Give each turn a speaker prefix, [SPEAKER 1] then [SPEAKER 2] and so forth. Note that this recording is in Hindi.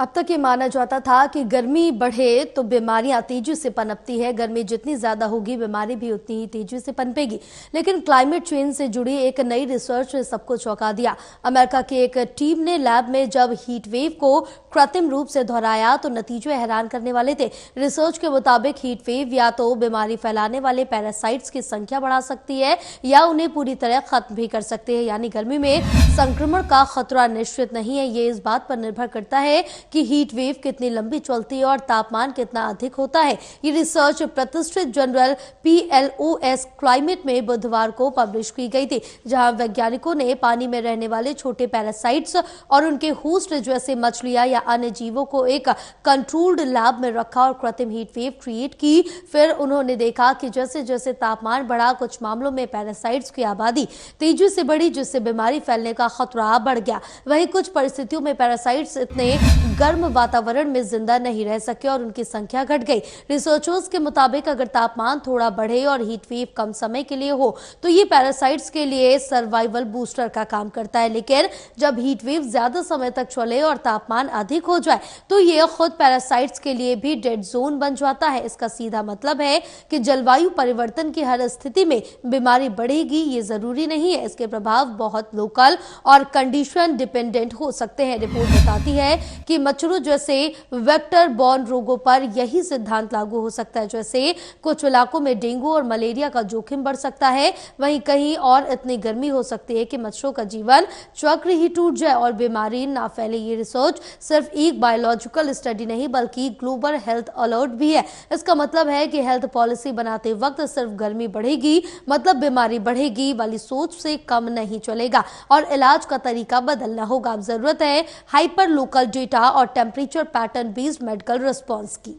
[SPEAKER 1] अब तक ये माना जाता था कि गर्मी बढ़े तो बीमारियां तेजी से पनपती है। गर्मी जितनी ज्यादा होगी बीमारी भी उतनी ही तेजी से पनपेगी। लेकिन क्लाइमेट चेंज से जुड़ी एक नई रिसर्च ने सबको चौंका दिया। अमेरिका की एक टीम ने लैब में जब हीट वेव को कृत्रिम रूप से दोहराया तो नतीजे हैरान करने वाले थे। रिसर्च के मुताबिक हीट वेव या तो बीमारी फैलाने वाले पैरासाइट्स की संख्या बढ़ा सकती है या उन्हें पूरी तरह खत्म भी कर सकती है। यानी गर्मी में संक्रमण का खतरा निश्चित नहीं है। ये इस बात पर निर्भर करता है कि हीट वेव कितनी लंबी चलती है और तापमान कितना अधिक होता है। ये रिसर्च प्रतिष्ठित जर्नल PLOS क्लाइमेट में बुधवार को पब्लिश की गई थी, जहां वैज्ञानिकों ने पानी में रहने वाले छोटे पैरासाइट्स और उनके होस्ट जैसे मछलियां या अन्य जीवों को एक कंट्रोल्ड लैब में रखा और कृत्रिम हीट वेव क्रिएट की। फिर उन्होंने देखा कि जैसे जैसे तापमान बढ़ा, कुछ मामलों में पैरासाइट्स की आबादी तेजी से बढ़ी, जिससे बीमारी फैलने का खतरा बढ़ गया। वहीं कुछ परिस्थितियों में पैरासाइट्स इतने गर्म वातावरण में जिंदा नहीं रह सके और उनकी संख्या घट गई। रिसर्चर्स के मुताबिक अगर तापमान थोड़ा बढ़े और हीट वेव कम समय के लिए हो तो ये पैरासाइट्स के लिए सर्वाइवल बूस्टर का काम करता है। लेकिन जब हीट वेव ज्यादा समय तक चले और तापमान अधिक हो जाए तो ये खुद पैरासाइट्स के लिए भी डेड जोन बन जाता है। इसका सीधा मतलब है कि जलवायु परिवर्तन की हर स्थिति में बीमारी बढ़ेगी, ये जरूरी नहीं है। इसके प्रभाव बहुत लोकल और कंडीशन डिपेंडेंट हो सकते हैं। रिपोर्ट बताती है कि मच्छरों जैसे वेक्टर बॉर्न रोगों पर यही सिद्धांत लागू हो सकता है। जैसे कुछ इलाकों में डेंगू और मलेरिया का जोखिम बढ़ सकता है, वहीं कहीं और इतनी गर्मी हो सकती है कि मच्छरों का जीवन चक्र ही टूट जाए और बीमारी ना फैले। ये रिसर्च सिर्फ एक बायोलॉजिकल स्टडी नहीं बल्कि ग्लोबल हेल्थ अलर्ट भी है। इसका मतलब है कि हेल्थ पॉलिसी बनाते वक्त सिर्फ गर्मी बढ़ेगी मतलब बीमारी बढ़ेगी वाली सोच से कम नहीं चलेगा और इलाज का तरीका बदलना होगा। अब जरूरत है हाइपर लोकल डेटा और temperature pattern based medical response की।